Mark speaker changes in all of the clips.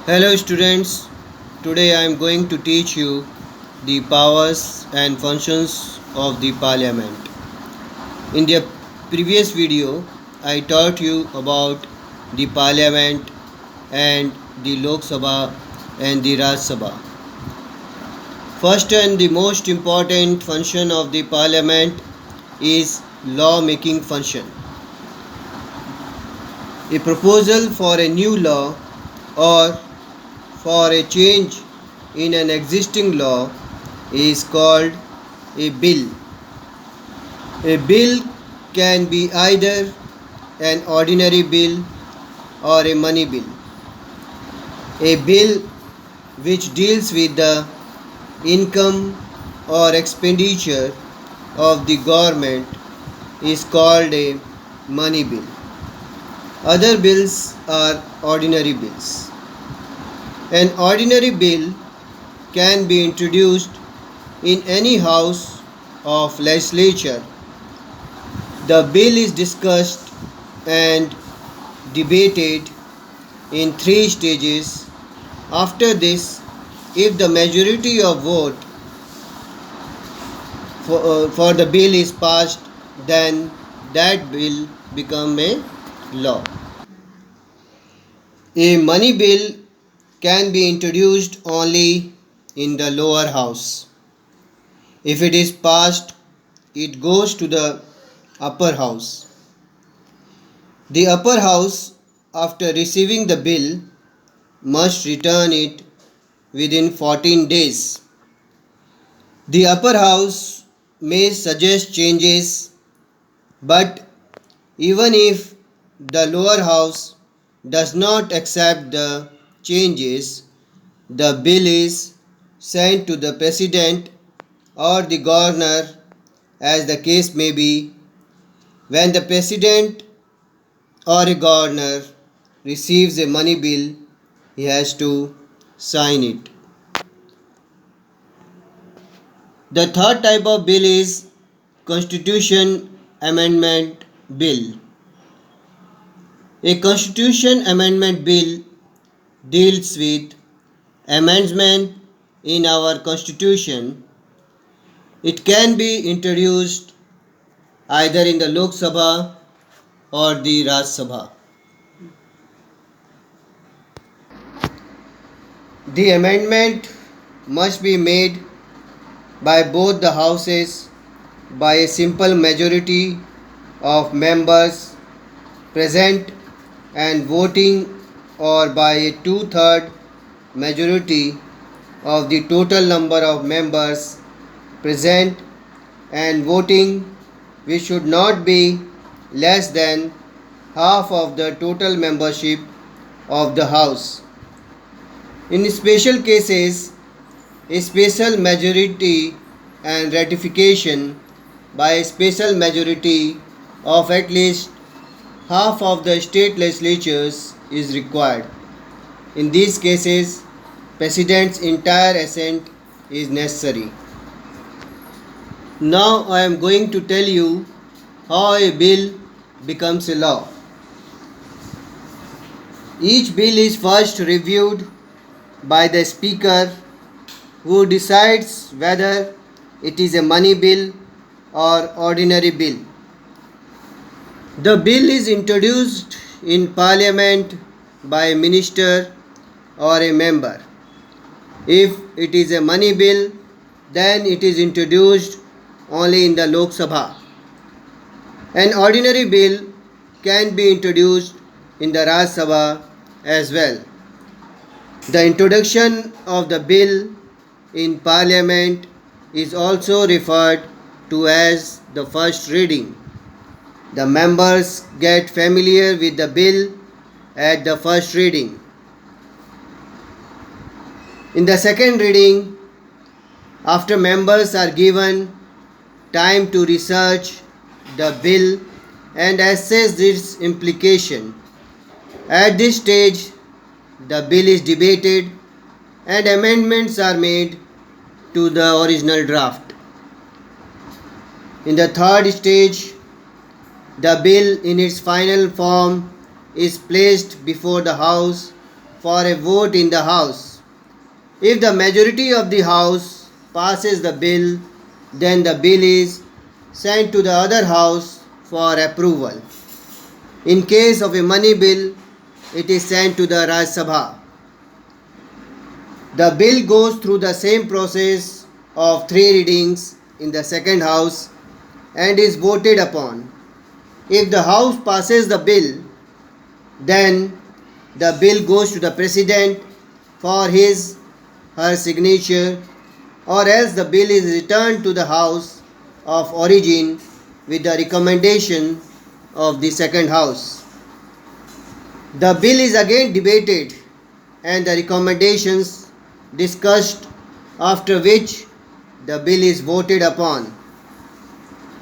Speaker 1: Hello students, today I am going to teach you the powers and functions of the parliament. In the previous video, I taught you about the parliament and the Lok Sabha and the Raj Sabha. First and the most important function of the parliament is law making function. A proposal for a new law or for a change in an existing law is called a bill. A bill can be either an ordinary bill or a money bill. A bill which deals with the income or expenditure of the government is called a money bill. Other bills are ordinary bills. An ordinary bill can be introduced in any house of legislature. The bill is discussed and debated in three stages. After this, if the majority of vote for the bill is passed, then that bill become a law. A money bill can be introduced only in the lower house. If it is passed, it goes to the upper house. The upper house, after receiving the bill, must return it within 14 days. The upper house may suggest changes, but even if the lower house does not accept the changes, the bill is sent to the president or the governor, as the case may be. When the president or a governor receives a money bill, he has to sign it. The third type of bill is Constitution Amendment Bill. A Constitution Amendment Bill deals with amendment in our Constitution. It can be introduced either in the Lok Sabha or the Raj Sabha. The amendment must be made by both the houses by a simple majority of members present and voting, or by a two-third majority of the total number of members present and voting, which should not be less than half of the total membership of the house. In special cases, a special majority and ratification by a special majority of at least half of the state legislatures is required. In these cases, President's entire assent is necessary. Now I am going to tell you how a bill becomes a law. Each bill is first reviewed by the Speaker, who decides whether it is a money bill or ordinary bill. The bill is introduced in Parliament by a minister or a member. If it is a money bill, then it is introduced only in the Lok Sabha. An ordinary bill can be introduced in the Raj Sabha as well. The introduction of the bill in Parliament is also referred to as the first reading. The members get familiar with the bill at the first reading. In the second reading, after members are given time to research the bill and assess its implication, at this stage the bill is debated and amendments are made to the original draft. In the third stage, the bill in its final form is placed before the House for a vote in the House. If the majority of the House passes the bill, then the bill is sent to the other House for approval. In case of a money bill, it is sent to the Rajya Sabha. The bill goes through the same process of three readings in the second House and is voted upon. If the House passes the bill, then the bill goes to the President for his her signature, or else the bill is returned to the House of origin with the recommendation of the second House. The bill is again debated and the recommendations discussed, after which the bill is voted upon.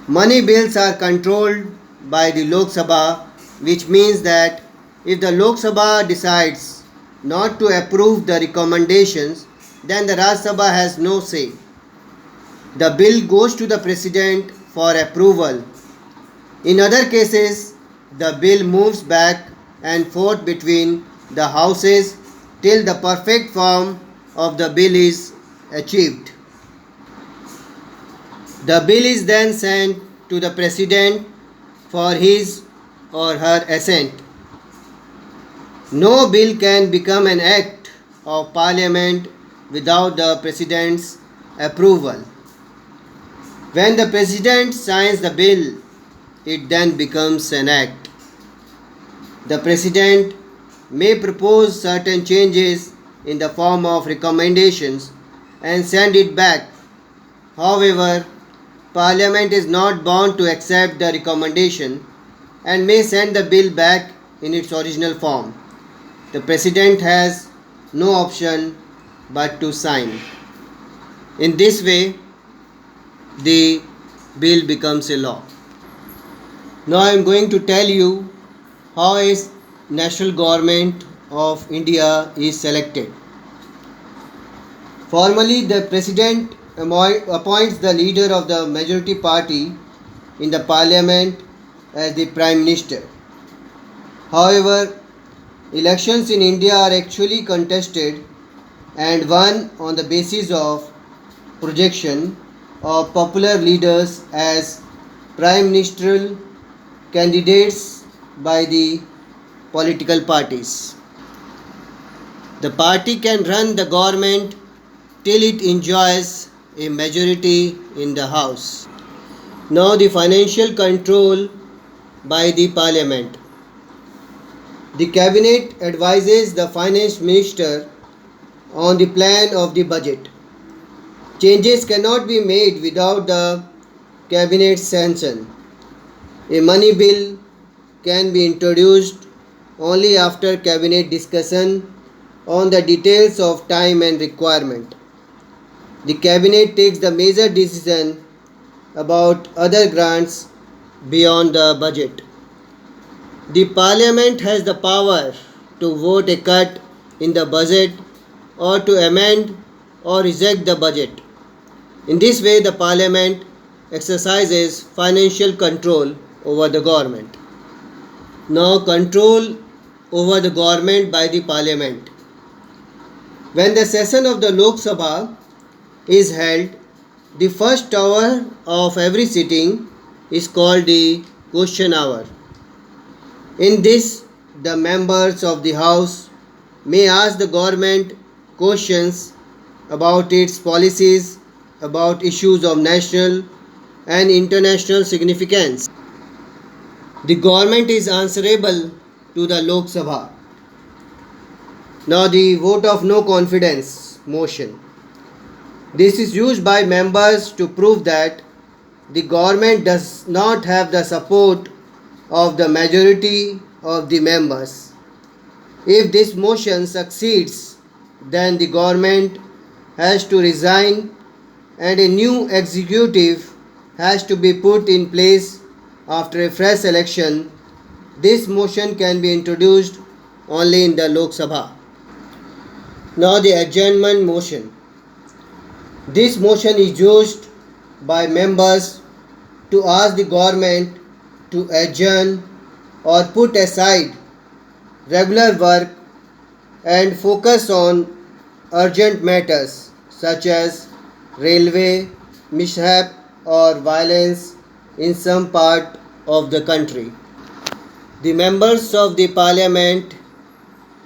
Speaker 1: Money bills are controlled by the Lok Sabha, which means that if the Lok Sabha decides not to approve the recommendations, then the Rajya Sabha has no say. The bill goes to the President for approval. In other cases, the bill moves back and forth between the houses till the perfect form of the bill is achieved. The bill is then sent to the President for his or her assent. No bill can become an act of Parliament without the President's approval. When the President signs the bill, it then becomes an act. The President may propose certain changes in the form of recommendations and send it back. However, Parliament is not bound to accept the recommendation and may send the bill back in its original form. The President has no option but to sign. In this way, the bill becomes a law. Now I am going to tell you how a national government of India is selected. Formally, the President appoints the leader of the majority party in the Parliament as the Prime Minister. However, elections in India are actually contested and won on the basis of projection of popular leaders as prime ministerial candidates by the political parties. The party can run the government till it enjoys a majority in the House. Now, the financial control by the Parliament. The Cabinet advises the Finance Minister on the plan of the budget. Changes cannot be made without the Cabinet's sanction. A money bill can be introduced only after Cabinet discussion on the details of time and requirement. The Cabinet takes the major decision about other grants beyond the budget. The Parliament has the power to vote a cut in the budget or to amend or reject the budget. In this way, the Parliament exercises financial control over the government. Now, control over the government by the Parliament. When the session of the Lok Sabha is held, the first hour of every sitting is called the question hour. In this, the members of the House may ask the government questions about its policies, about issues of national and international significance. The government is answerable to the Lok Sabha. Now, the vote of no confidence motion. This is used by members to prove that the government does not have the support of the majority of the members. If this motion succeeds, then the government has to resign and a new executive has to be put in place after a fresh election. This motion can be introduced only in the Lok Sabha. Now, the adjournment motion. This motion is used by members to ask the government to adjourn or put aside regular work and focus on urgent matters such as railway mishap or violence in some part of the country. The members of the parliament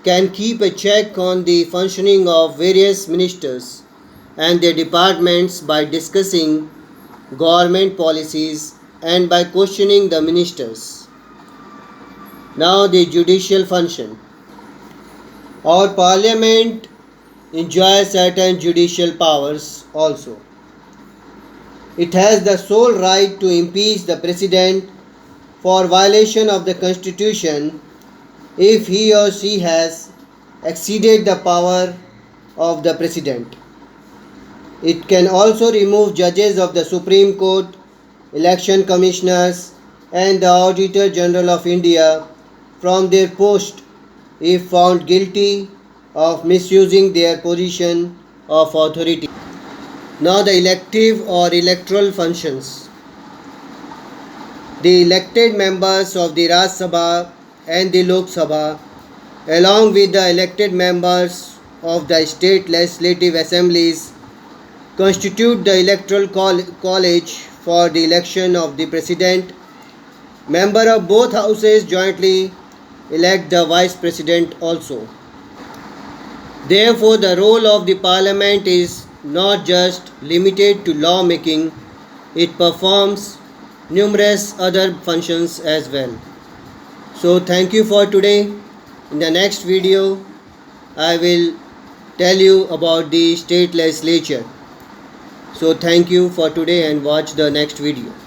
Speaker 1: can keep a check on the functioning of various ministers and their departments by discussing government policies and by questioning the ministers. Now, the judicial function. Our parliament enjoys certain judicial powers also. It has the sole right to impeach the president for violation of the constitution if he or she has exceeded the power of the president. It can also remove judges of the Supreme Court, election commissioners, and the Auditor General of India from their post if found guilty of misusing their position of authority. Now, the elective or electoral functions. The elected members of the Raj Sabha and the Lok Sabha, along with the elected members of the state legislative assemblies, constitute the electoral college for the election of the president. Members of both houses jointly elect the vice president also. Therefore, the role of the parliament is not just limited to law making, it performs numerous other functions as well. So, thank you for today. In the next video, I will tell you about the state legislature. So, thank you for today and watch the next video.